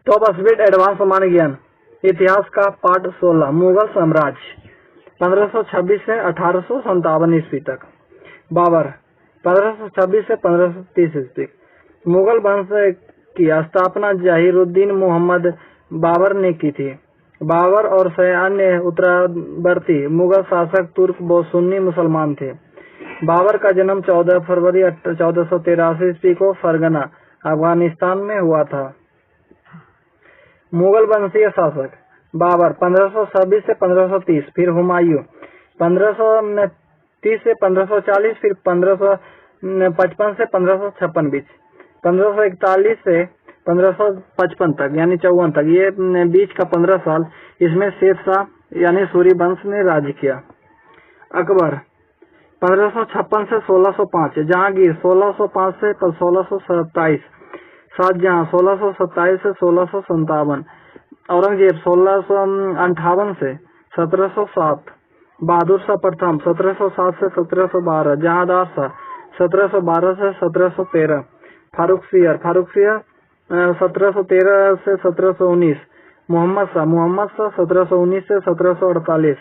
तो अब speed advance सामान्य ज्ञान इतिहास का पाठ 16 मुगल साम्राज्य 1526 से 1857 ईस्वी तक। बाबर 1526 से 1530 ईस्वी। मुगल वंश की स्थापना जहीरुद्दीन मोहम्मद बाबर ने की थी। बाबर और 6 अन्य उत्तरवर्ती मुगल शासक तुर्क व सुन्नी मुसलमान थे। बाबर का जन्म 14 फरवरी 1483 ईस्वी को फरगना अफगानिस्तान में हुआ था। मुगल वंशीय शासक बाबर 1526 से 1530, फिर हुमायूं 1530 से 1540, फिर 1555 से 1556 बीच, 1541 से 1555 तक यानी 54 तक, ये बीच का 15 साल इसमें शेरशाह यानी सूर्यवंश ने राज्य किया। अकबर 1556 से 1605, जहांगीर 1605 से 1627, शाहजहां 1627 से 1657, औरंगजेब 1658 से 1707, बहादुर शाह प्रथम 1707 से 1712, जहांदार शाह 1712 से 1713, फारूक सियर 1713 से 1719, मोहम्मद शाह 1719 से 1748,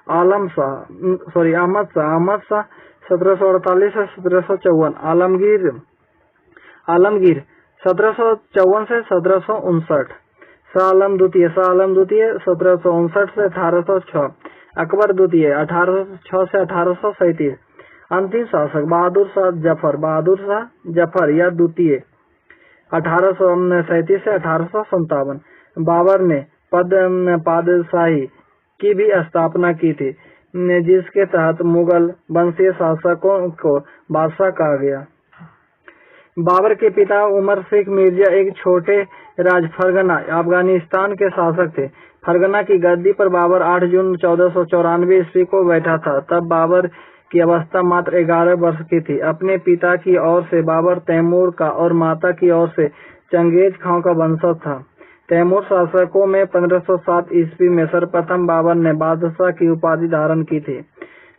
अहमद शाह 1748 से 1754, आलमगीर 1754 से 1759, शाह आलम द्वितीय 1759 से 1806, अकबर द्वितीय 1806 से 1837, अंतिम शासक बहादुर शाह जफर या द्वितीय 1837 से 1857। बाबर ने पादशाही की भी स्थापना की थी, जिसके तहत मुगल वंशीय शासकों को बादशाह कहा गया। बाबर के पिता उमर शेख मिर्जा एक छोटे राज फरगना अफगानिस्तान के शासक थे। फरगना की गद्दी पर बाबर 8 जून 1494 ईस्वी को बैठा था। तब बाबर की अवस्था मात्र 11 वर्ष की थी। अपने पिता की ओर से बाबर तैमूर का और माता की ओर से चंगेज खां का वंशज था। तैमूर शासकों में 1507 ईस्वी में सर्वप्रथम बाबर ने बादशाह की उपाधि धारण की थी।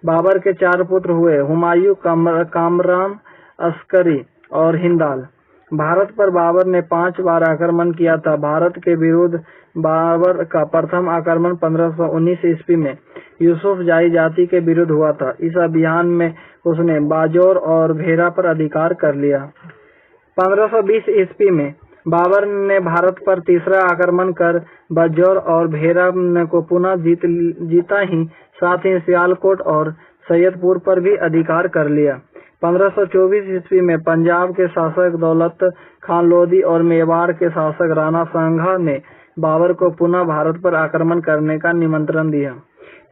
बाबर के 4 पुत्र हुए, हुमायूं, कामरान, अस्करी और हिंदाल। भारत पर बाबर ने 5 बार आक्रमण किया था। भारत के विरुद्ध बाबर का प्रथम आक्रमण 1519 ईस्वी में यूसुफ जाई जाति के विरुद्ध हुआ था। इस अभियान में उसने बाजौर और भेरा पर अधिकार कर लिया। 1520 ईस्वी में बाबर ने भारत पर तीसरा आक्रमण कर बाजौर और भेरा को पुनः जीता ही साथ ही सियालकोट और सैयदपुर पर भी अधिकार कर लिया। 1524 ईस्वी में पंजाब के शासक दौलत खान लोधी और मेवाड़ के शासक राणा सांगा ने बाबर को पुनः भारत पर आक्रमण करने का निमंत्रण दिया।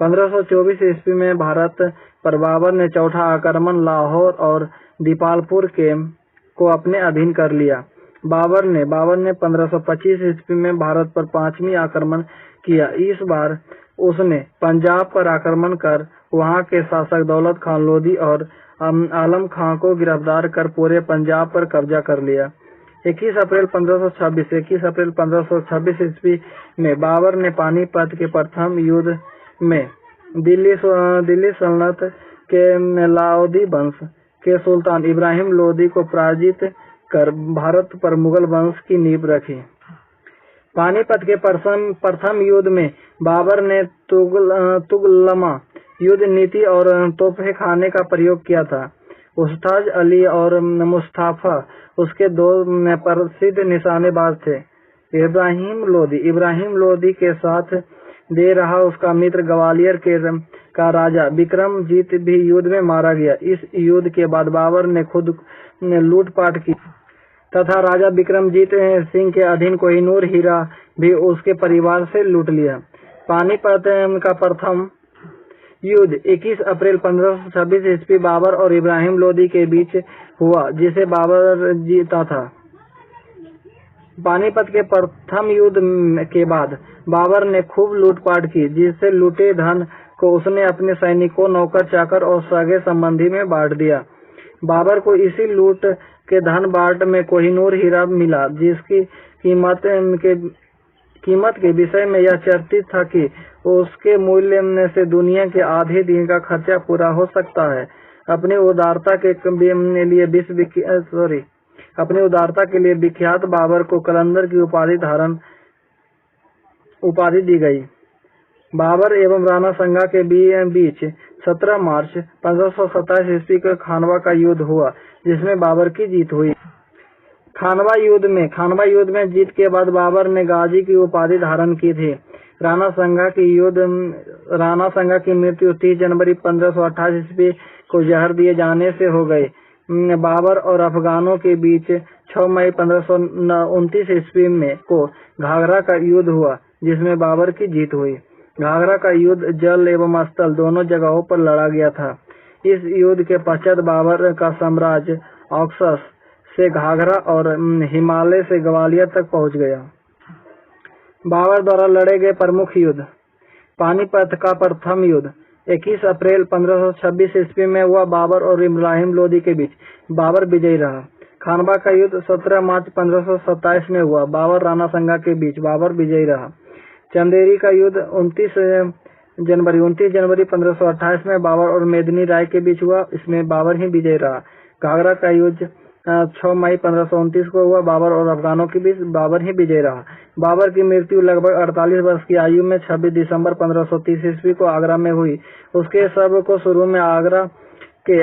1524 ईस्वी में भारत पर बाबर ने चौथा आक्रमण लाहौर और दीपालपुर को अपने अधीन कर लिया। बाबर ने 1525 ईस्वी में भारत पर 5वीं आक्रमण किया। इस बार उसने पंजाब पर आक्रमण कर वहां के शासक दौलत खान लोधी और आलम खां को गिरफ्तार कर पूरे पंजाब पर कब्जा कर लिया। 21 अप्रैल 1526 ईस्वी में बाबर ने पानीपत के प्रथम युद्ध में दिल्ली सल्तनत के लाउदी वंश के सुल्तान इब्राहिम लोदी को पराजित कर भारत पर मुगल वंश की नींव रखी। पानीपत के प्रथम युद्ध में बाबर ने तुगलमा युद्ध नीति और तोपे खाने का प्रयोग किया था। उस्ताद अली और मुस्तफा उसके 2 प्रसिद्ध निशानेबाज थे। इब्राहिम लोदी के साथ दे रहा उसका मित्र ग्वालियर का राजा विक्रमजीत भी युद्ध में मारा गया। इस युद्ध के बाद बाबर ने खुद लूटपाट की तथा राजा विक्रमजीत सिंह के अधीन कोहिनूर हीरा भी उसके परिवार से लूट लिया। पानीपत का प्रथम युद्ध 21 अप्रैल 1526 ईस्वी बाबर और इब्राहिम लोदी के बीच हुआ, जिसे बाबर जीता था। पानीपत के प्रथम युद्ध के बाद बाबर ने खूब लूटपाट की, जिससे लूटे धन को उसने अपने सैनिकों, नौकर चाकर और सगे संबंधी में बांट दिया। बाबर को इसी लूट के धन बाट में कोहिनूर हीरा मिला, जिसकी कीमत के विषय में यह चर्चित था कि उसके मूल्य से दुनिया के आधे दिन का खर्चा पूरा हो सकता है। अपनी उदारता के लिए विख्यात बाबर को कलंदर की उपाधि धारण उपाधि दी गई। बाबर एवं राणा संगा के बीच 17 मार्च 1527 ईस्वी को खानवा का युद्ध हुआ, जिसमें बाबर की जीत हुई। खानवा युद्ध में जीत के बाद बाबर ने गाजी की उपाधि धारण की थी। राणा संगा की मृत्यु 30 जनवरी 1528 ईस्वी को जहर दिए जाने से हो गई। बाबर और अफगानों के बीच 6 मई 1529 ईस्वी में को घाघरा का युद्ध हुआ, जिसमें बाबर की जीत हुई। घाघरा का युद्ध जल एवं स्थल दोनों जगहों पर लड़ा गया था। इस युद्ध के पश्चात बाबर का साम्राज्य ऑक्सस से घाघरा और हिमालय से ग्वालियर तक पहुंच गया। बाबर द्वारा लड़े गए प्रमुख युद्ध। पानीपत का प्रथम युद्ध 21 अप्रैल 1526 ईस्वी में हुआ, बाबर और इब्राहिम लोदी के बीच। बाबर विजयी रहा। खानवा का युद्ध 17 मार्च 1527 में हुआ, बाबर राणा संगा के बीच। बाबर विजयी रहा। चंदेरी का युद्ध 29 जनवरी 1528 में बाबर और मेदिनी राय के बीच हुआ, इसमें बाबर ही विजयी रहा। घाघरा का युद्ध 6 मई 1529 को हुआ, बाबर और अफगानों के बीच। बाबर ही विजयी रहा। बाबर की मृत्यु लगभग 48 वर्ष की आयु में 26 दिसंबर 1530 ईस्वी को आगरा में हुई। उसके शव को शुरू में आगरा के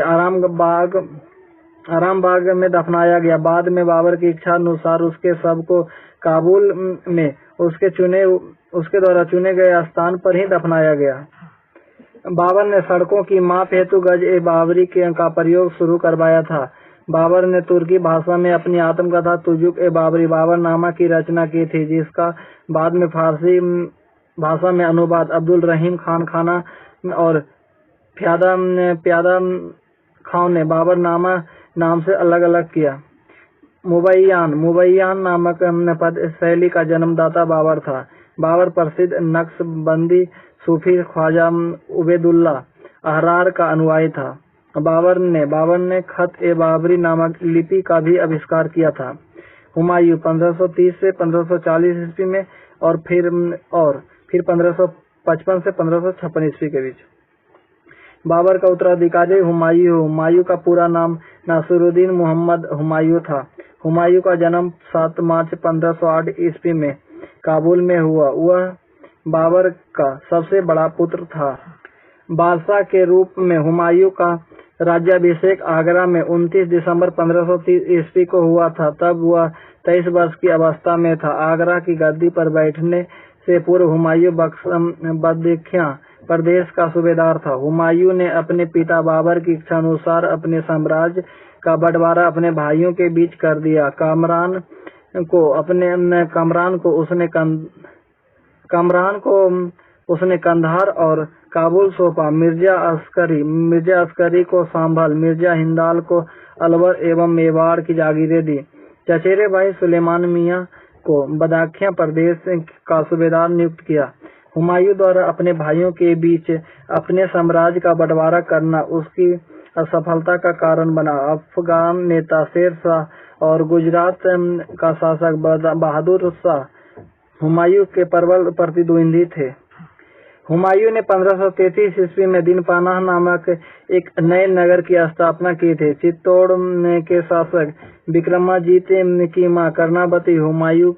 आराम बाग में दफनाया गया। बाद में बाबर की इच्छा अनुसार उसके शव को काबुल में उसके द्वारा चुने गए स्थान पर ही दफनाया गया। बाबर ने सड़कों की माप हेतु गज-ए-बाबरी का प्रयोग शुरू करवाया था। बाबर ने तुर्की भाषा में अपनी आत्मकथा तुजुक-ए-बाबरी बाबरनामा की रचना की थी, जिसका बाद में फारसी भाषा में अनुवाद अब्दुल रहीम खान खाना और प्यादा खां ने बाबरनामा नाम से अलग-अलग किया। मुबैयान नामक पद शैली का जन्मदाता बाबर था। बाबर प्रसिद्ध नक्शबंदी सूफी ख्वाजा उबैदुल्ला अहरार का अनुयायी था। बाबर ने खत-ए-बाबरी नामक लिपि का भी आविष्कार किया था। हुमायूं 1530 से 1540 ईस्वी में और फिर 1555 से 1556 ईस्वी के बीच। बाबर का उत्तराधिकारी हुमायूं का पूरा नाम नासिरुद्दीन मोहम्मद हुमायूं था। हुमायूं का जन्म 7 मार्च 1508 ईस्वी में काबुल में हुआ। वह बाबर का सबसे बड़ा पुत्र था। बादशाह के रूप में हुमायूं का राज्याभिषेक आगरा में 29 दिसंबर 1530 ईस्वी को हुआ था। तब वह 23 वर्ष की अवस्था में था। आगरा की गद्दी पर बैठने से पूर्व हुमायूं बदख्शां प्रदेश का सूबेदार था। हुमायूं ने अपने पिता बाबर की इच्छा अनुसार अपने साम्राज्य का बंटवारा अपने भाइयों के बीच कर दिया। कामरान को उसने कंधार और काबुल सौंपा। मिर्जा अस्करी को संभल, मिर्जा हिंदाल को अलवर एवं मेवाड़ की जागीरें दी। चचेरे भाई सुलेमान मियां को बदख्शां प्रदेश का सूबेदार नियुक्त किया। हुमायूं द्वारा अपने भाइयों के बीच अपने साम्राज्य का बंटवारा करना उसकी असफलता का कारण बना। अफगान नेता शेर शाह और गुजरात का शासक बहादुर शाह हुमायूं के प्रबल प्रतिद्वंदी थे। हुमायूं ने 1533 ईस्वी में दीनपानाह नामक एक नए नगर की स्थापना की थी। चित्तौड़ के शासक विक्रमाजीत की मां कर्णावती हुमायूं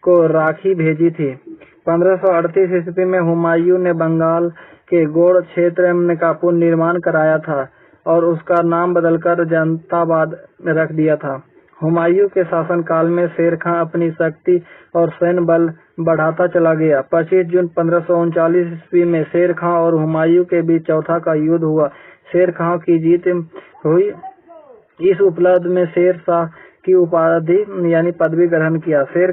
को राखी भेजी थी। 1538 ईस्वी में हुमायूं ने बंगाल के गोड़ क्षेत्र का पुनर्निर्माण कराया था और उसका नाम बदलकर जनताबाद रख दिया था। हुमायूं के शासनकाल में शेर खां अपनी शक्ति और सैन्य बल बढ़ाता चला गया। 25 जून 1539 ईस्वी में शेर खां और हुमायूं के बीच चौथा का युद्ध हुआ। शेर खां की जीत हुई। इस उपलब्धि में शेर शाह की उपाधि यानी पदवी ग्रहण किया। शेर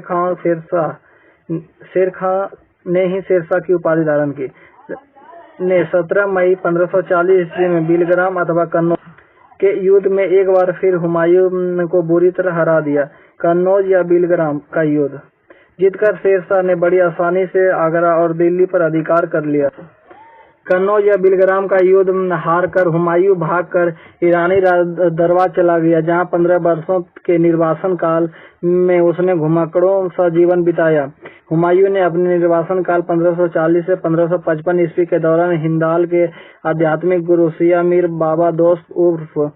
खां ने ही शेरशाह की उपाधि धारण की। 17 मई 1540 ईस्वी में बिलग्राम अथवा कन्नौज के युद्ध में एक बार फिर हुमायूं को बुरी तरह हरा दिया। कन्नौज या बिलग्राम का युद्ध जीतकर शेरशाह ने बड़ी आसानी से आगरा और दिल्ली पर अधिकार कर लिया। कन्नौज या बिलग्राम का युद्ध हारकर हुमायूं भागकर ईरानी दरबार चला गया, जहां 15 वर्षों के निर्वासन काल में उसने घुमक्कड़ों सा जीवन बिताया। हुमायूं ने अपने निर्वासन काल 1540 से 1555 ईस्वी के दौरान हिंदाल के आध्यात्मिक गुरु सिया मीर बाबा दोस्त उर्फ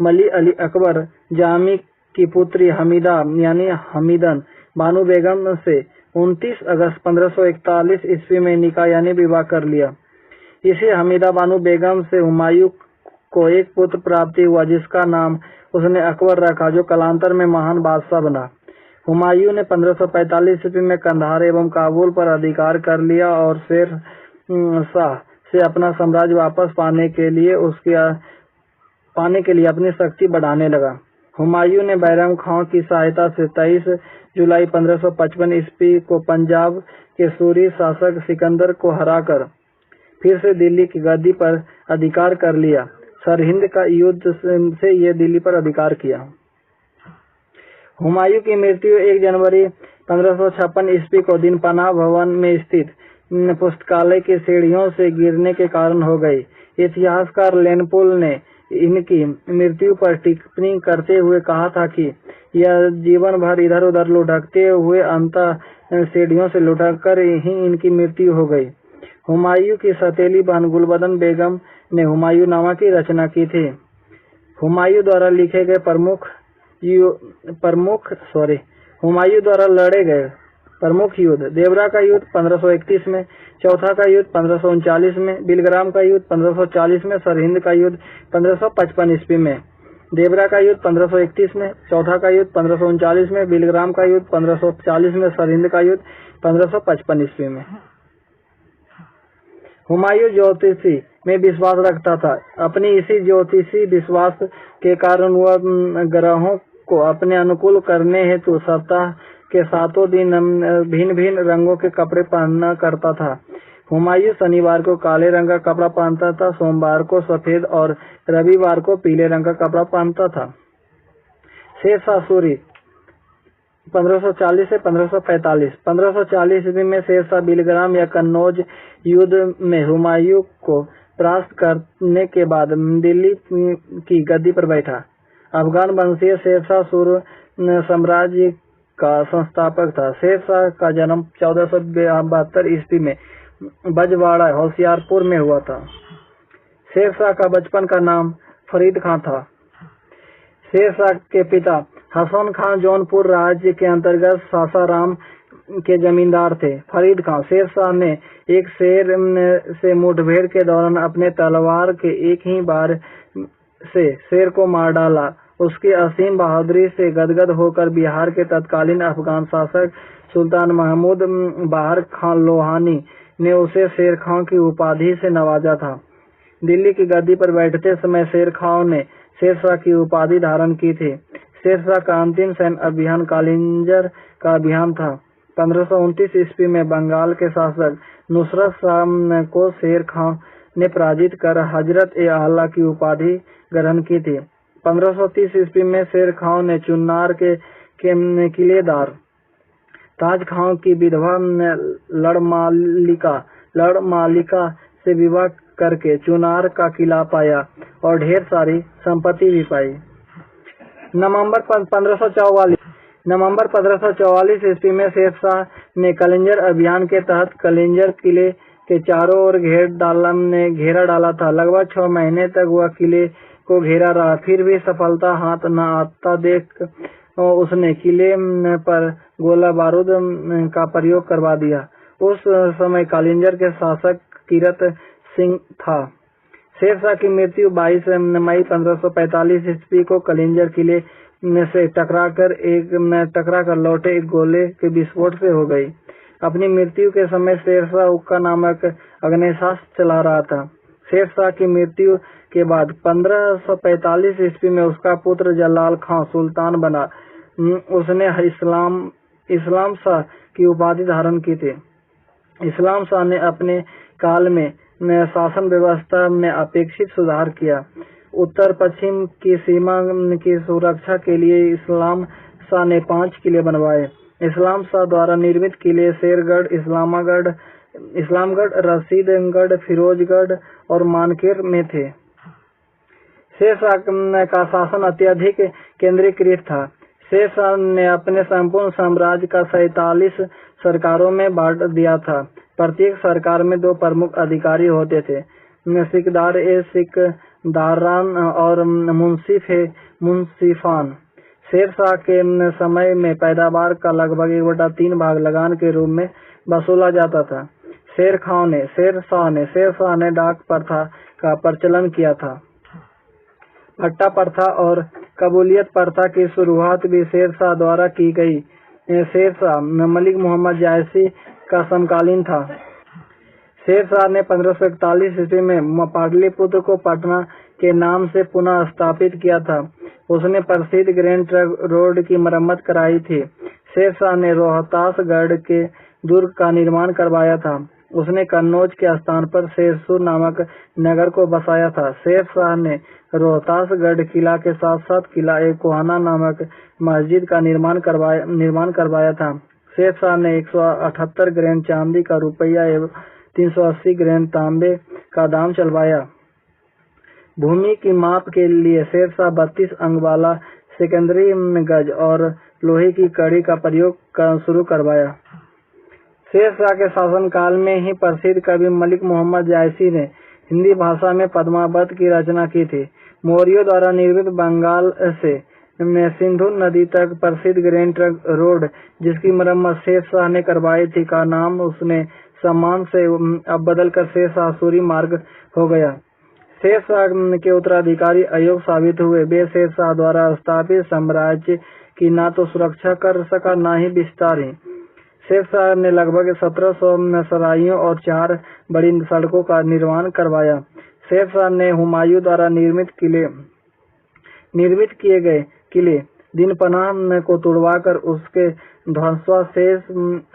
मली अली अकबर जामी की पुत्री हमीदा यानी हमीदन बानू बेगम से 29 अगस्त 1541 ईस्वी में निकाह यानी विवाह कर लिया। इसी हमीदा बानो बेगम से हुमायूं को एक पुत्र प्राप्ति हुआ जिसका नाम उसने अकबर रखा, जो कालांतर में महान बादशाह बना। हुमायूं ने 1545 ईस्वी में कंधार एवं काबुल पर अधिकार कर लिया और शेर शाह से अपना साम्राज्य वापस पाने के लिए अपनी शक्ति बढ़ाने लगा। हुमायूं ने बैरम खां की सहायता से 23 जुलाई 1555 ईस्वी को पंजाब के सूरी शासक सिकंदर को हराकर फिर से दिल्ली की गद्दी पर अधिकार कर लिया। सरहिंद का युद्ध से ये दिल्ली पर अधिकार किया। हुमायूं की मृत्यु 1 जनवरी 1556 ईस्वी को दिन पनाह भवन में स्थित पुस्तकालय की सीढ़ियों से गिरने के कारण हो गई। इतिहासकार लेनपोल ने इनकी मृत्यु पर टिप्पणी करते हुए कहा था कि यह जीवन भर इधर उधर लुढ़कते हुए अंततः सीढ़ियों से लुढ़ककर ही इनकी मृत्यु हो गई। हुमायूं की सौतेली बहन गुलबदन बेगम ने हुमायूंनामा की रचना की थी। हुमायूं द्वारा लिखे गए हुमायूं द्वारा लड़े गए प्रमुख युद्ध: देवरा का युद्ध 1531 में, चौथा का युद्ध 1539 में, बिलग्राम का युद्ध 1540 में, सरहिंद का युद्ध 1555 ईस्वी में। देवरा का युद्ध 1531 में, चौथा का युद्ध 1539 में, बिलग्राम का युद्ध 1540 में, सरहिंद का युद्ध 1555 ईस्वी में। हुमायूं ज्योतिषी में विश्वास रखता था। अपनी इसी ज्योतिषी विश्वास के कारण वह ग्रहों को अपने अनुकूल करने हेतु सप्ताह के 7 दिन भिन्न भिन्न रंगों के कपड़े पहनना करता था। हुमायूं शनिवार को काले रंग का कपड़ा पहनता था, सोमवार को सफेद और रविवार को पीले रंग का कपड़ा पहनता था। शेर शाह सूरी 1540 से 1545। 1540 ईस्वी में शेर शाह बिलग्राम या कन्नौज युद्ध में हुमायूं को परास्त करने के बाद दिल्ली की गद्दी पर बैठा। अफगान वंशीय शेर शाह सूरी साम्राज्य का संस्थापक था। शेर शाह का जन्म 1472 ईस्वी में बजवाड़ा होशियारपुर में हुआ था। शेर शाह का बचपन का नाम फरीद खां था। शेर शाह के पिता हसन खां जौनपुर राज्य के अंतर्गत सासाराम के जमींदार थे। फरीद खां शेर शाह ने एक शेर से मुठभेड़ के दौरान अपने तलवार के एक ही बार से शेर को मार डाला। उसकी असीम बहादुरी से गदगद होकर बिहार के तत्कालीन अफगान शासक सुल्तान महमूद बहार खान लोहानी ने उसे शेर खां की उपाधि से नवाजा था। दिल्ली की गद्दी पर बैठते समय शेर खां ने शेर शाह की उपाधि धारण की थी। शेर शाह का अंतिम सैन्य अभियान कालिंजर का अभियान था। 1529 ईस्वी में बंगाल के शासक नुसरत शाह को शेर खां ने पराजित कर हजरत-ए-आला की उपाधि ग्रहण की थी। 1530 ईस्वी में शेर खां ने चुनार के किलेदार ताज खां की विधवा लड़मालिका से विवाह करके चुनार का किला पाया और ढेर सारी संपत्ति भी पाई। नवंबर 1544 ईस्वी में शेर शाह ने कलिंजर अभियान के तहत कलिंजर किले के चारों ओर घेरा डाला था। लगभग 6 महीने तक वह किले को घेरा रहा, फिर भी सफलता हाथ न आता देख उसने किले पर गोला बारूद का प्रयोग करवा दिया। उस समय कालिंजर के शासक कीरत सिंह था। शेर शाह की मृत्यु 22 मई 1545 ईस्वी को कलिंजर किले से टकराकर लौटे एक गोले के विस्फोट से हो गई। अपनी मृत्यु के समय शेर शाह हुक्का नामक अग्नेयास्त्र चला रहा था। शेर शाह की मृत्यु के बाद 1545 ईस्वी में उसका पुत्र जलाल खां सुल्तान बना। उसने इस्लाम शाह की उपाधि धारण की थी। इस्लाम शाह ने अपने काल में शासन व्यवस्था में अपेक्षित सुधार किया। उत्तर पश्चिम की सीमा की सुरक्षा के लिए इस्लाम शाह ने 5 किले बनवाए। इस्लाम शाह द्वारा निर्मित किले शेरगढ़, इस्लामगढ़, रशीदगढ़, फिरोजगढ़ और मानकेर में थे। शेर शाह का शासन अत्यधिक केंद्रीकृत था। शेर शाह ने अपने संपूर्ण साम्राज्य का 47 सरकारों में बांट दिया था। प्रत्येक सरकार में 2 प्रमुख अधिकारी होते थे, सिकदार-ए-सिकदारान और मुंसिफ-ए-मुंसिफान। शेर शाह के समय में पैदावार का लगभग 1/3 भाग लगान के रूप में वसूला जाता था। शेर शाह ने डाक प्रथा का प्रचलन किया था। पट्टा प्रथा और कबूलियत प्रथा की शुरुआत भी शेर शाह द्वारा की गई। शेर शाह मलिक मोहम्मद जायसी का समकालीन था। शेर शाह ने 1541 ईस्वी में पाटलिपुत्र को पटना के नाम से पुनः स्थापित किया था। उसने प्रसिद्ध ग्रैंड ट्रंक रोड की मरम्मत कराई थी। शेर शाह ने रोहतासगढ़ के दुर्ग का निर्माण करवाया था। उसने कन्नौज के स्थान पर शेरसुर नामक नगर को बसाया था। शेर शाह ने रोहतासगढ़ किला के साथ साथ किला ए कोहाना नामक मस्जिद का निर्माण करवाया था। शेर शाह ने 178 ग्रैंड चांदी का रुपया एवं 380 ग्रैंड तांबे का दाम चलवाया। भूमि की माप के लिए शेर शाह 32 अंग वाला सेकेंडरी गज और लोहे की कड़ी का प्रयोग शुरू करवाया। शेर शाह के शासनकाल में ही प्रसिद्ध कवि मलिक मोहम्मद जायसी ने हिंदी भाषा में पद्मावत की रचना की थी। मौर्यों द्वारा निर्मित बंगाल से सिंधु नदी तक प्रसिद्ध ग्रैंड ट्रंक रोड, जिसकी मरम्मत शेर शाह ने करवाई थी, का नाम उसने सम्मान से अब बदलकर शेर शाह सूरी मार्ग हो गया। शेर शाह के उत्तराधिकारी अयोग्य साबित हुए। वे शेर शाह द्वारा स्थापित साम्राज्य की न तो सुरक्षा कर सका न ही विस्तार ही। शेर शाह ने लगभग 1700 सराइयों और 4 बड़ी सड़कों का निर्माण करवाया। शेर शाह ने हुमायूं द्वारा निर्मित किए गए किले दीनपनाह को तुड़वाकर उसके ध्वंसावशेष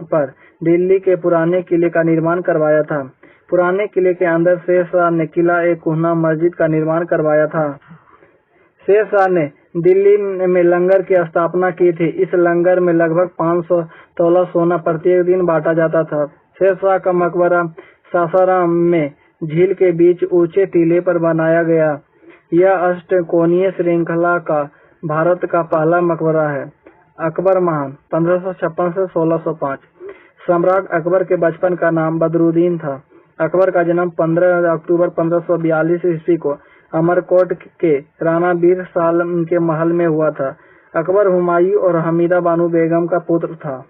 पर दिल्ली के पुराने किले का निर्माण करवाया था। पुराने किले के अंदर शेर शाह ने किला ए कोहाना मस्जिद का निर्माण करवाया था। शेर शाह ने दिल्ली में लंगर की स्थापना की थी। इस लंगर में लगभग 500 तोला सोना प्रत्येक दिन बांटा जाता था। शेर शाह का मकबरा सासाराम में झील के बीच ऊंचे टीले पर बनाया गया। यह अष्टकोणीय श्रृंखला का भारत का पहला मकबरा है। अकबर महान 1556 से 1605। सम्राट अकबर के बचपन का नाम बदरुद्दीन था। अकबर का जन्म 15 अक्टूबर 1542 ईस्वी को अमरकोट के राणा वीर साल के महल में हुआ था। अकबर हुमायूं और हमीदा बानो बेगम का पुत्र था।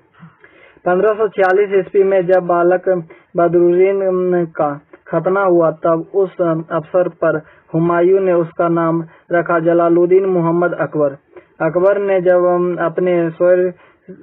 1546 ईस्वी में जब बालक बदरुद्दीन का खतना हुआ, तब उस अवसर पर हुमायूं ने उसका नाम रखा जलालुद्दीन मोहम्मद अकबर। अकबर ने जब अपने शौर्य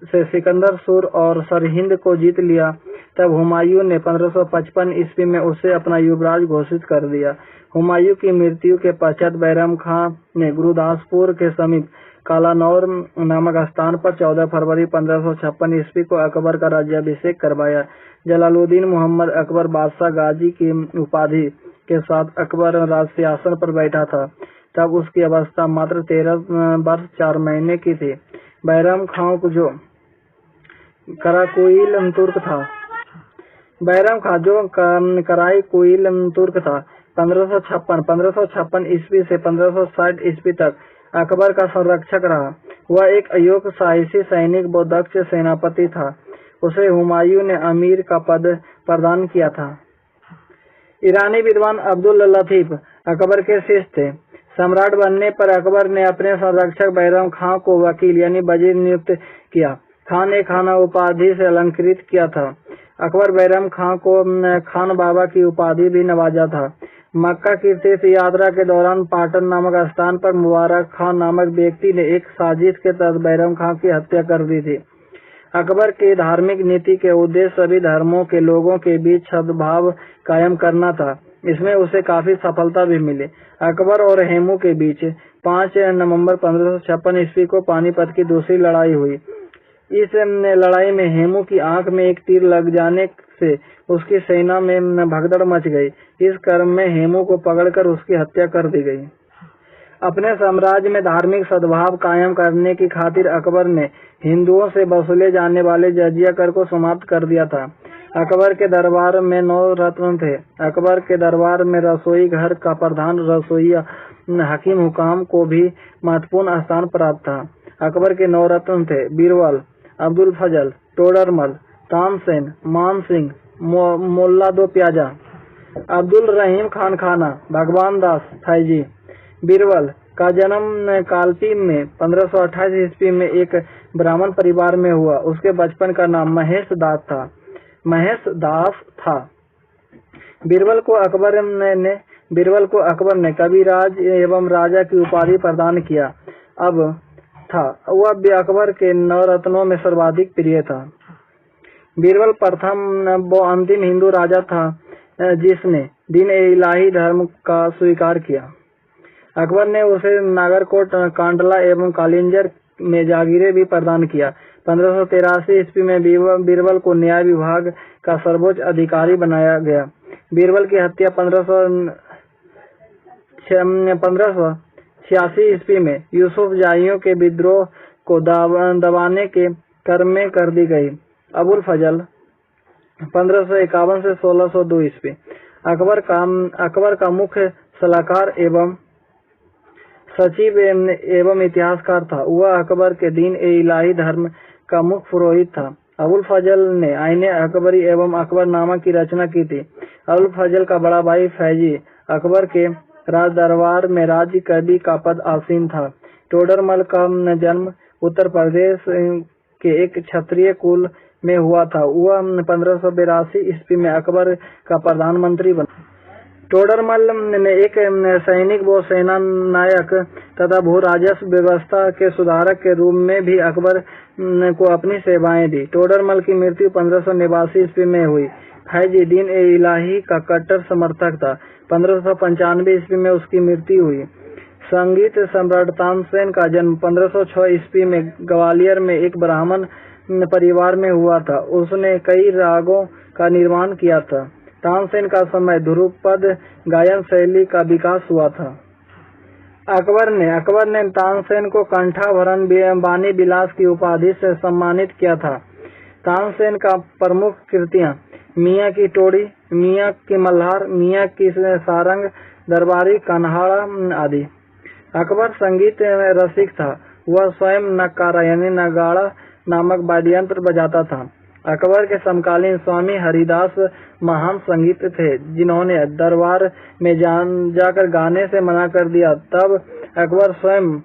से सिकंदर सूर और सरहिंद को जीत लिया, तब हुमायूं ने 1555 ईस्वी में उसे अपना युवराज घोषित कर दिया। हुमायूं की मृत्यु के पश्चात बैरम खां ने गुरुदासपुर के समीप कालानौर नामक स्थान पर 14 फरवरी 1556 ईस्वी को अकबर का राज्याभिषेक करवाया। जलालुद्दीन मोहम्मद अकबर बादशाह गाजी की उपाधि के साथ अकबर राजसिंहासन पर बैठा था। तब उसकी अवस्था मात्र 13 वर्ष 4 महीने की थी। बैरम खां जो कराकोइल तुर्क था, 1556 ईस्वी से 1560 ईस्वी तक अकबर का संरक्षक रहा। वह एक अयोग्य साहसी सैनिक व दक्ष सेनापति था। उसे हुमायूं ने अमीर का पद प्रदान किया था। ईरानी विद्वान अब्दुल लतीफ अकबर के शिष्य थे। सम्राट बनने पर अकबर ने अपने संरक्षक बैरम खां को वकील यानी वजीर नियुक्त किया। खान ए खाना उपाधि से अलंकृत किया था। अकबर बैरम खां को खान बाबा की उपाधि भी नवाजा था। मक्का की तीर्थ यात्रा के दौरान पाटन नामक स्थान पर मुबारक खान नामक व्यक्ति ने एक साजिश के तहत बैरम खां की हत्या कर दी थी। अकबर की धार्मिक नीति के उद्देश्य सभी धर्मों के लोगों के बीच सद्भाव कायम करना था। इसमें उसे काफी सफलता भी मिली। अकबर और हेमू के बीच 5 नवंबर 1556 ईस्वी को पानीपत की दूसरी लड़ाई हुई। इस लड़ाई में हेमू की आंख में एक तीर लग जाने से उसकी सेना में भगदड़ मच गई। इस क्रम में हेमू को पकड़कर उसकी हत्या कर दी गई। अपने साम्राज्य में धार्मिक सद्भाव कायम करने की खातिर अकबर ने हिंदुओं से वसूले जाने वाले जजिया कर को समाप्त कर दिया था। अकबर के दरबार में 9 रत्न थे। अकबर के दरबार में रसोई घर का प्रधान रसोईया हकीम हुकाम को भी महत्वपूर्ण स्थान प्राप्त था। अकबर के 9 रत्न थे: बीरबल, अब्दुल फजल, टोडरमल, तानसेन, मान सिंह, मोल्ला दो प्याजा, अब्दुल रहीम खान खाना, भगवान दास फैजी। बीरबल का जन्म कालपी में 1528 ईस्वी में एक ब्राह्मण परिवार में हुआ। उसके बचपन का नाम महेश दास था। बीरबल को अकबर ने कविराज एवं राजा की उपाधि प्रदान किया। वह भी अकबर के नवरत्नों में सर्वाधिक प्रिय था। बीरबल प्रथम व अंतिम हिंदू राजा था जिसने दीन-ए-इलाही धर्म का स्वीकार किया। अकबर ने उसे नागरकोट, कांडला एवं कालिंजर में जागीरें भी प्रदान किया। 1583 ईस्वी में बीरबल को न्याय विभाग का सर्वोच्च अधिकारी बनाया गया। बीरबल की हत्या 1586 ईस्वी में यूसुफ जाहियों के विद्रोह को दबाने के क्रम में कर दी गई। अबुल फजल 1551 से 1602 ईस्वी अकबर का मुख्य सलाहकार एवं सचिव एवं इतिहासकार था। वह अकबर के दीन-ए-इलाही धर्म का मुख्य पुरोहित था। अबुल फजल ने आईने अकबरी एवं अकबरनामा की रचना की थी। अबुल फजल का बड़ा भाई फैजी अकबर के राज दरबार में राज्य कवि का पद आसीन था। टोडरमल का जन्म उत्तर प्रदेश के एक क्षत्रिय कुल में हुआ था। वह 1582 ईस्वी में अकबर का प्रधानमंत्री बना। टोडरमल ने एक सैनिक व सेना नायक तथा भू राजस्व व्यवस्था के सुधारक के रूप में भी अकबर को अपनी सेवाएं दी। टोडरमल की मृत्यु 1589 ईस्वी में हुई। फैजी दीन-ए-इलाही का कट्टर समर्थक था। 1595 ईस्वी में उसकी मृत्यु हुई। संगीत सम्राट तानसेन का जन्म 1506 ईस्वी में ग्वालियर में एक ब्राह्मण परिवार में हुआ था। उसने कई रागों का निर्माण किया था। तानसेन का समय ध्रुपद गायन शैली का विकास हुआ था। अकबर ने तानसेन को कंठाभरण बानी विलास की उपाधि से सम्मानित किया था। तानसेन का प्रमुख कृतियां मियाँ की टोड़ी, मियाँ की मल्हार, मियाँ की सारंग, दरबारी कन्हाड़ा आदि। अकबर संगीत रसिक था। वह स्वयं नक्कारा यानी नगाड़ा नामक वाद्ययंत्र बजाता था। अकबर के समकालीन स्वामी हरिदास महान संगीत थे जिन्होंने दरबार में जाकर गाने से मना कर दिया। तब अकबर स्वयं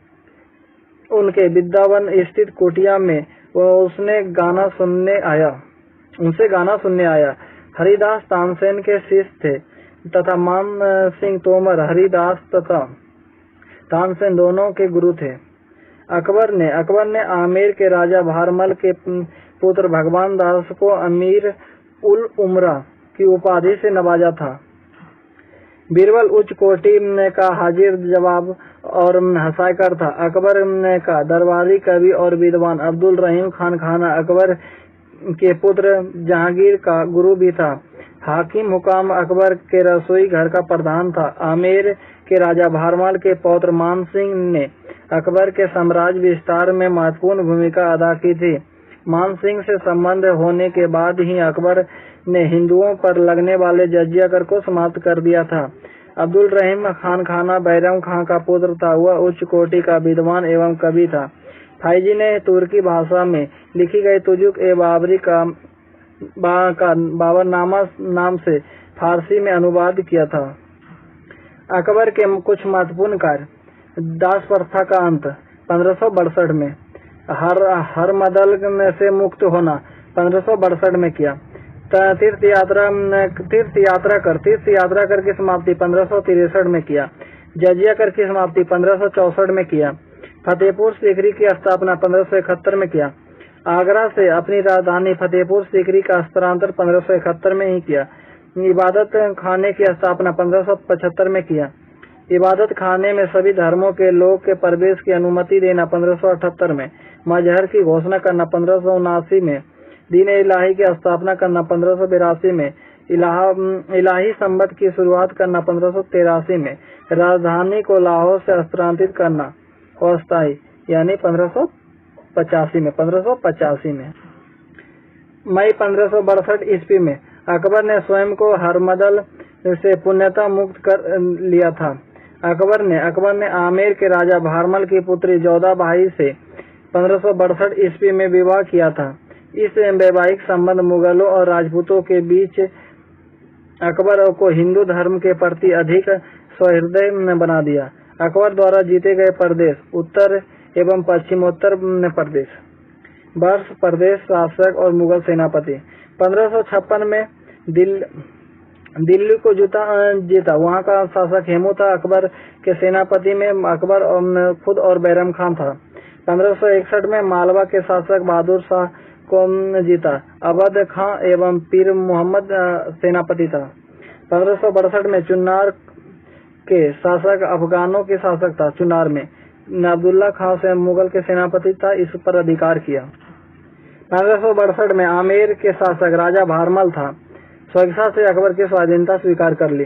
उनके वृंदावन स्थित कुटिया में उनसे गाना सुनने आया। हरिदास तानसेन के शिष्य थे तथा मान सिंह तोमर हरिदास तथा तानसेन दोनों के गुरु थे। अकबर ने आमेर के राजा भारमल के पुत्र भगवान दास को अमीर उल उमरा की उपाधि से नवाजा था। बीरबल उच्च कोटि का हाजिर जवाब और हंसाकर था। अकबर का दरबारी कवि और विद्वान अब्दुल रहीम खान खाना अकबर के पुत्र जहांगीर का गुरु भी था। हाकिम हुकाम अकबर के रसोई घर का प्रधान था। आमेर के राजा भारमल के पौत्र मान सिंह ने अकबर के साम्राज्य विस्तार में महत्वपूर्ण भूमिका अदा की थी। मान सिंह से संबंध होने के बाद ही अकबर ने हिंदुओं पर लगने वाले जजिया कर को समाप्त कर दिया था। अब्दुल रहीम खान खाना बैरम खां का पुत्र था। वह उच्च कोटि का विद्वान एवं कवि था। फैजी ने तुर्की भाषा में लिखी गई तुजुक ए बाबरी का बाबरनामा नाम से फारसी में अनुवाद किया था। अकबर के कुछ महत्वपूर्ण कार्य: दास प्रथा का अंत 1562 में, हर मदल से मुक्त होना 1562 में किया। तीर्थ यात्रा कर की समाप्ति 1563 में किया। जजिया कर की समाप्ति 1564 में किया। फतेहपुर सीकरी की स्थापना 1571 में किया। आगरा से अपनी राजधानी फतेहपुर सीकरी का स्थानांतरण 1571 में ही किया। इबादत खाने की स्थापना 1575 में किया। इबादत खाने में सभी धर्मों के लोग के प्रवेश की अनुमति देना 1578 में। मजहर की घोषणा करना 1579 में। दीन-ए-इलाही की स्थापना करना 1582 में। इलाही संबत की शुरुआत करना 1583 में। राजधानी को लाहौर से स्थानांतरित करना अस्थायी यानी 1585 में। मई 1562 ईस्वी में अकबर ने स्वयं को हरमदल से पूर्णतः मुक्त कर लिया था। अकबर ने आमेर के राजा भारमल की पुत्री जोधाबाई से 1562 ईस्वी में विवाह किया था। इस वैवाहिक संबंध मुगलों और राजपूतों के बीच अकबर को हिंदू धर्म के प्रति अधिक सहृदय बना दिया। अकबर द्वारा जीते गए प्रदेश उत्तर एवं पश्चिमोत्तर प्रदेश। वर्ष, प्रदेश, शासक और मुगल सेनापति। 1556 में दिल्ली को जीता। वहाँ का शासक हेमू था। अकबर के सेनापति में अकबर खुद और बैरम खान था। 1561 में मालवा के शासक बहादुर शाह को जीता। अवध खां एवं पीर मोहम्मद सेनापति था। 1562 में चुनार के शासक अफगानों के शासक था। चुनार में अब्दुल्ला खां से मुगल के सेनापति था। इस पर अधिकार किया। 1562 में आमेर के शासक राजा भारमल था। स्वेच्छा से अकबर की स्वाधीनता स्वीकार कर ली।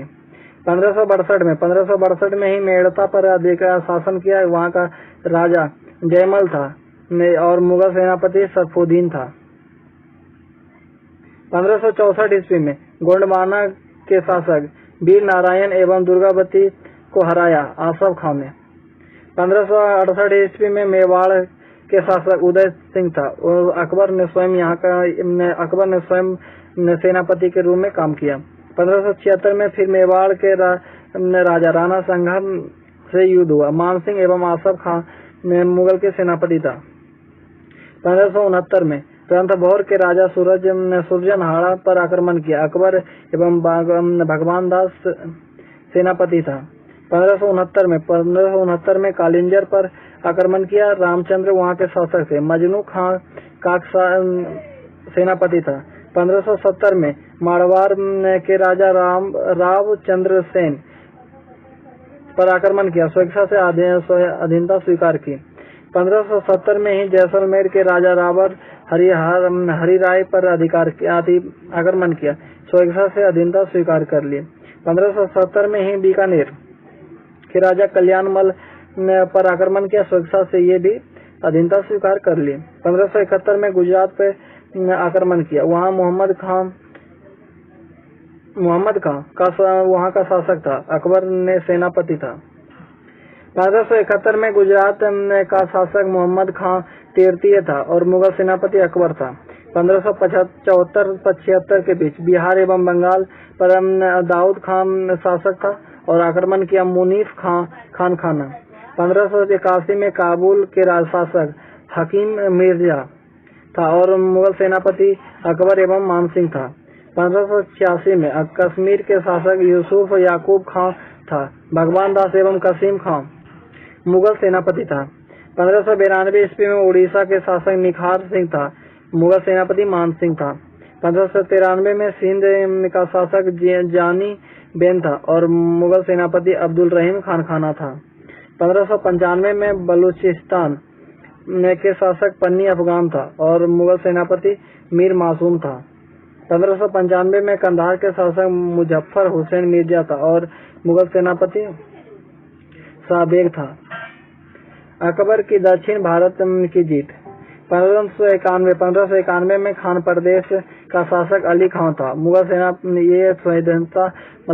1562 में ही मेड़ता पर अधिकार शासन किया। वहाँ का राजा जयमल था और मुगल सेनापति सरफुद्दीन था। 1564 ईस्वी में गोंडवाना के शासक वीर नारायण एवं दुर्गावती को हराया आसफ खां ने। 1568 ईस्वी में मेवाड़ के शासक उदय सिंह था। अकबर ने स्वयं सेनापति के रूप में काम किया। 1576 में फिर मेवाड़ के राजा राणा संघा से युद्ध हुआ। मानसिंह एवं आसफ खां मुगल के सेनापति था। 1569 में रणथंभौर के राजा सुरजनहाड़ा पर आक्रमण किया। अकबर एवं भगवान दास सेनापति था। 1569 में कालिंजर पर आक्रमण किया। रामचंद्र वहाँ के शासक थे। मजनू खां काकसा सेनापति था। 1570 में मारवाड़ के राजा राव चंद्र सेन पर आक्रमण किया। स्वेच्छा से अधीनता स्वीकार की। 1570 में ही जैसलमेर के राजा रावर हरिराय पर आक्रमण किया। स्वेच्छा से अधीनता स्वीकार कर ली। 1570 में ही बीकानेर के राजा कल्याणमल पर आक्रमण किया। स्वेच्छा से ये भी अधीनता स्वीकार कर ली। 1571 में गुजरात पे आक्रमण किया। वहाँ मोहम्मद खां का वहाँ का शासक था। अकबर ने सेनापति था। 1571 में गुजरात का शासक मोहम्मद खां तृतीय था और मुगल सेनापति अकबर था। 1574-75 के बीच बिहार एवं बंगाल पर दाऊद खान शासक था और आक्रमण किया मुनीफ खाना। 1581 में काबुल के शासक हकीम मिर्जा था और मुगल सेनापति अकबर एवं मानसिंह था। 1586 में कश्मीर के शासक यूसुफ याकूब खां था। भगवान दास एवं कसीम खां मुगल सेनापति था। 1592 ईस्वी में उड़ीसा के शासक निखार सिंह था। मुगल सेनापति मानसिंह था। 1593 में सिंध का शासक जानी बेन था और मुगल सेनापति अब्दुल रहीम खाना था। 1595 में बलूचिस्तान के शासक पन्नी अफगान था और मुगल सेनापति मीर मासूम था। 1595 में कंधार के शासक मुजफ्फर हुसैन मिर्जा था और मुगल सेनापति शाहबेग था। अकबर की दक्षिण भारत की जीत। 1591 में खान प्रदेश का शासक अली खां था। मुगल सेना ये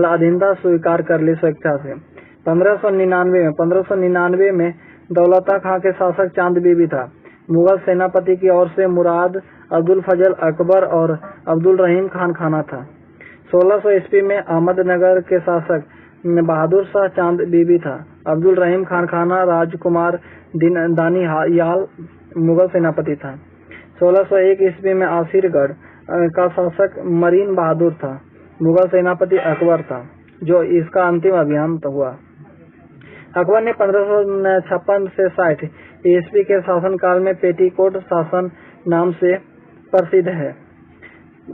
अधीनता स्वीकार कर ली स्वेच्छा से। 1599 में दौलता खां के शासक चांद बीबी था। मुगल सेनापति की ओर से मुराद अब्दुल फजल अकबर और अब्दुल रहीम खाना था। 1600 ईस्वी में अहमदनगर के शासक बहादुर शाह चांद बीबी था। अब्दुल रहीम खाना राजकुमार दानियाल मुगल सेनापति था। 1601 ईस्वी में आसिरगढ़ का शासक मरीन बहादुर था। मुगल सेनापति अकबर था, जो इसका अंतिम अभियान हुआ। अकबर ने 1556 से 60 ईस्वी के शासनकाल में पेटीकोट शासन नाम से प्रसिद्ध है।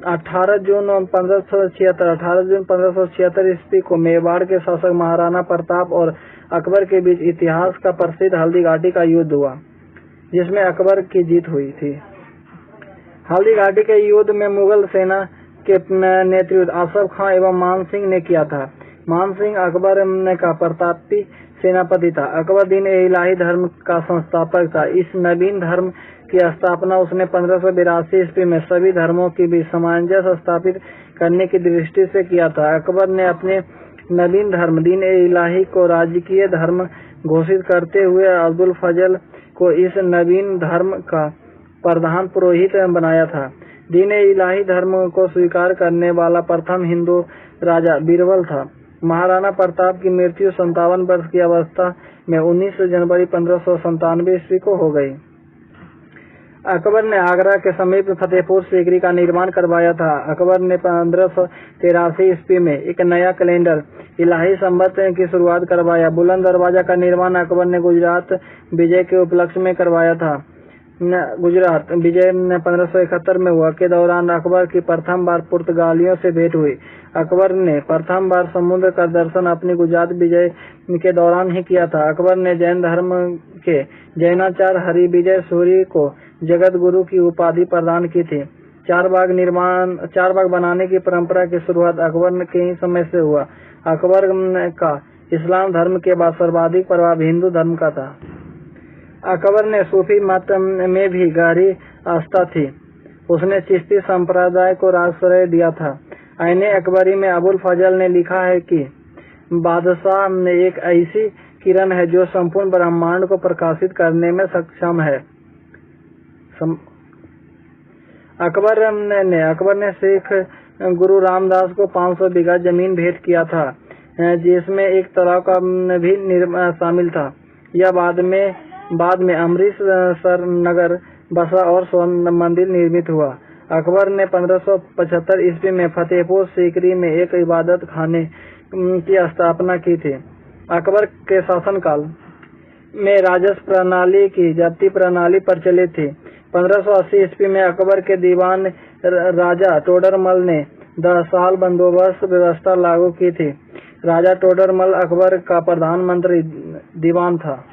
18 जून 1576 ईस्वी को मेवाड़ के शासक महाराणा प्रताप और अकबर के बीच इतिहास का प्रसिद्ध हल्दी घाटी का युद्ध हुआ, जिसमें अकबर की जीत हुई थी। हल्दी घाटी के युद्ध में मुगल सेना के नेतृत्व आसफ खां एवं मानसिंह ने किया था। मानसिंह अकबर का प्रतापी सेनापति था। अकबर दीन-ए-इलाही धर्म का संस्थापक था। इस नवीन धर्म की स्थापना उसने 1582 ईस्वी में सभी धर्मों की भी सामंजस्य स्थापित करने की दृष्टि से किया था। अकबर ने अपने नवीन धर्म दीन-ए-इलाही को राजकीय धर्म घोषित करते हुए अब्दुल फजल को इस नवीन धर्म का प्रधान पुरोहित बनाया था। दीन-ए-इलाही धर्म को स्वीकार करने वाला प्रथम हिंदू राजा बीरबल था। महाराणा प्रताप की मृत्यु 57 वर्ष की अवस्था में 19 जनवरी 1597 ईस्वी को हो गई। अकबर ने आगरा के समीप फतेहपुर सीकरी का निर्माण करवाया था। अकबर ने 1583 ईस्वी में एक नया कैलेंडर इलाही संवत की शुरुआत करवाया। बुलंद दरवाजा का निर्माण अकबर ने गुजरात विजय के उपलक्ष्य में करवाया था। गुजरात विजय 1571 में हुआ के दौरान अकबर की प्रथम बार पुर्तगालियों से भेंट हुई। अकबर ने प्रथम बार समुद्र का दर्शन अपनी गुजरात विजय के दौरान ही किया था। अकबर ने जैन धर्म के जैनाचार्य हरि विजय सूरी को जगत गुरु की उपाधि प्रदान की थी। चार बाग बनाने की परंपरा की शुरुआत अकबर के ही समय से हुआ। अकबर का इस्लाम धर्म के बाद सर्वाधिक प्रभाव हिंदू धर्म का था। अकबर ने सूफी मत में भी गहरी आस्था थी। उसने चिश्ती संप्रदाय को राजश्रय दिया था। आईने अकबरी में अबुल फजल ने लिखा है कि बादशाह में एक ऐसी किरण है जो संपूर्ण ब्रह्मांड को प्रकाशित करने में सक्षम है। अकबर ने सिख गुरु रामदास को 500 बीघा जमीन भेंट किया था, जिसमें एक तालाब का भी शामिल था। यह बाद में अमृतसर नगर बसा और स्वर्ण मंदिर निर्मित हुआ। अकबर ने 1575 ईस्वी में फतेहपुर सीकरी में एक इबादत खाने की स्थापना की थी। अकबर के शासनकाल में राजस्व प्रणाली की जब्ती प्रणाली प्रचलित थी। 1580 ईस्वी में अकबर के दीवान राजा टोडरमल ने 10 साल बंदोबस्त व्यवस्था लागू की थी। राजा टोडरमल अकबर का प्रधानमंत्री दीवान था।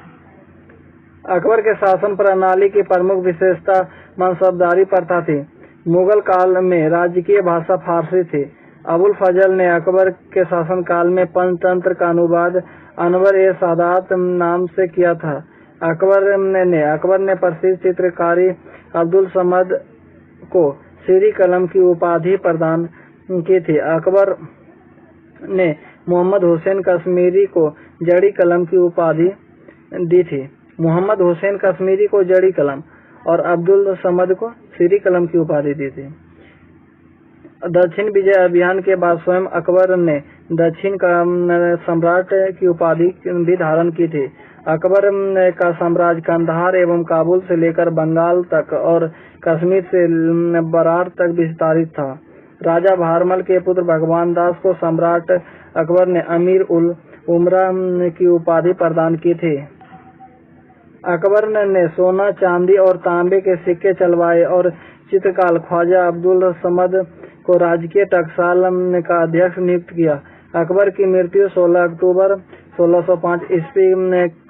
अकबर के शासन प्रणाली की प्रमुख विशेषता मनसबदारी प्रथा थी। मुगल काल में राजकीय भाषा फारसी थी। अबुल फजल ने अकबर के शासनकाल में पंचतंत्र का अनुवाद अनवर-ए-सादात नाम से किया था। अकबर ने प्रसिद्ध चित्रकारी अब्दुल समद को सीरी कलम की उपाधि प्रदान की थी। अकबर ने मोहम्मद हुसैन कश्मीरी को जड़ी कलम की उपाधि दी थी। मोहम्मद हुसैन कश्मीरी को जड़ी कलम और अब्दुल समद को सीरी कलम की उपाधि दी थी। दक्षिण विजय अभियान के बाद स्वयं अकबर ने दक्षिण का सम्राट की उपाधि भी धारण की थी। अकबर का साम्राज्य कंधार एवं काबुल से लेकर बंगाल तक और कश्मीर से बरार तक विस्तारित था। राजा भारमल के पुत्र भगवान दास को सम्राट अकबर ने अमीर उल उमरा की उपाधि प्रदान की थी। अकबर ने सोना, चांदी और तांबे के सिक्के चलवाए और चित्रकार ख्वाजा अब्दुल समद को राजकीय टकसाल का अध्यक्ष नियुक्त किया। अकबर की मृत्यु 16 अक्टूबर 1605 ईस्वी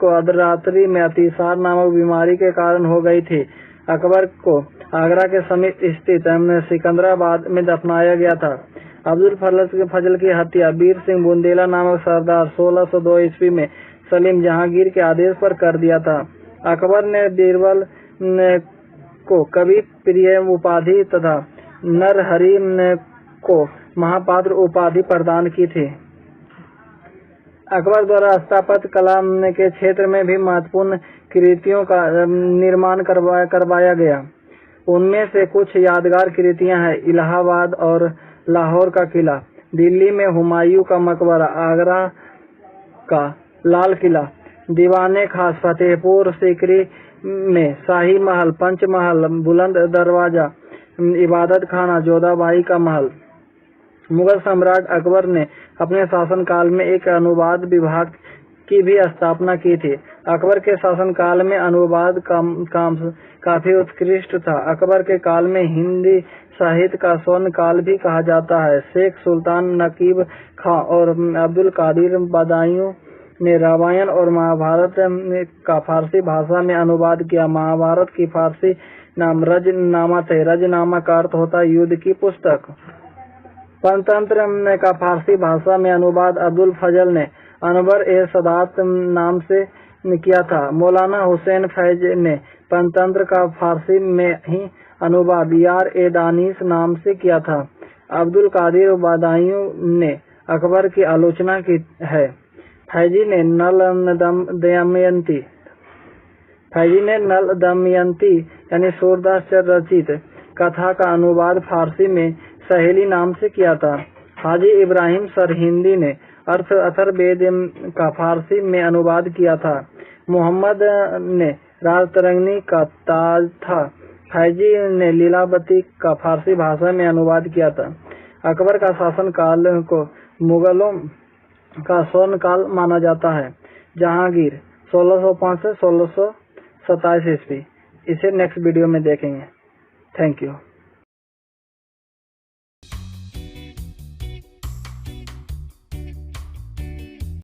को अर्धरात्रि में अतिसार नामक बीमारी के कारण हो गई थी। अकबर को आगरा के समीप स्थित सिकंदराबाद में दफनाया गया था। अब्दुल फजल की हत्या वीर सिंह बुंदेला नामक सरदार 1602 ईस्वी में सलीम जहांगीर के आदेश पर कर दिया था। अकबर ने बीरबल को कवि प्रिय उपाधि तथा नरहरि को महापात्र उपाधि प्रदान की थी। अकबर द्वारा स्थापत्य कला के क्षेत्र में भी महत्वपूर्ण कृतियों का निर्माण करवाया गया। उनमें से कुछ यादगार कृतियां हैं: इलाहाबाद और लाहौर का किला, दिल्ली में हुमायूं का मकबरा, आगरा का लाल किला, दीवाने खास, फतेहपुर सीकरी में शाही महल, पंचमहल, बुलंद दरवाजा, इबादत खाना, जोधाबाई का महल। मुगल सम्राट अकबर ने अपने शासनकाल में एक अनुवाद विभाग की भी स्थापना की थी। अकबर के शासनकाल में अनुवाद काम काफी उत्कृष्ट था। अकबर के काल में हिंदी साहित्य का स्वर्ण काल भी कहा जाता है। शेख सुल्तान नकीब खां और अब्दुल कादिर बदायूं ने रामायण और महाभारत का फारसी भाषा में अनुवाद किया। महाभारत की फारसी नाम रजनामा थे। रजनामा का अर्थ होता है युद्ध की पुस्तक। पंचतंत्र का फारसी भाषा में अनुवाद अब्दुल फजल ने अनवर-ए-सादात नाम से किया था। मौलाना हुसैन फैज ने पंचतंत्र का फारसी में ही अनुवाद यार-ए-दानिश नाम से किया था। अब्दुल कादिर बदायूं ने अकबर की आलोचना की है। फैजी ने नल दमयंती यानी सूरदास रचित कथा का अनुवाद फारसी में सहेली नाम से किया था। हाजी इब्राहिम सरहिंदी ने अथर्ववेद का फारसी में अनुवाद किया था। मोहम्मद ने राजतरंगिणी का ताज था। फैजी ने लीलावती का फारसी भाषा में अनुवाद किया था। अकबर का शासन काल को मुगलों का स्वर्ण काल माना जाता है। जहांगीर 1605 से 1627 ईस्वी। इसे नेक्स्ट वीडियो में देखेंगे। Thank you.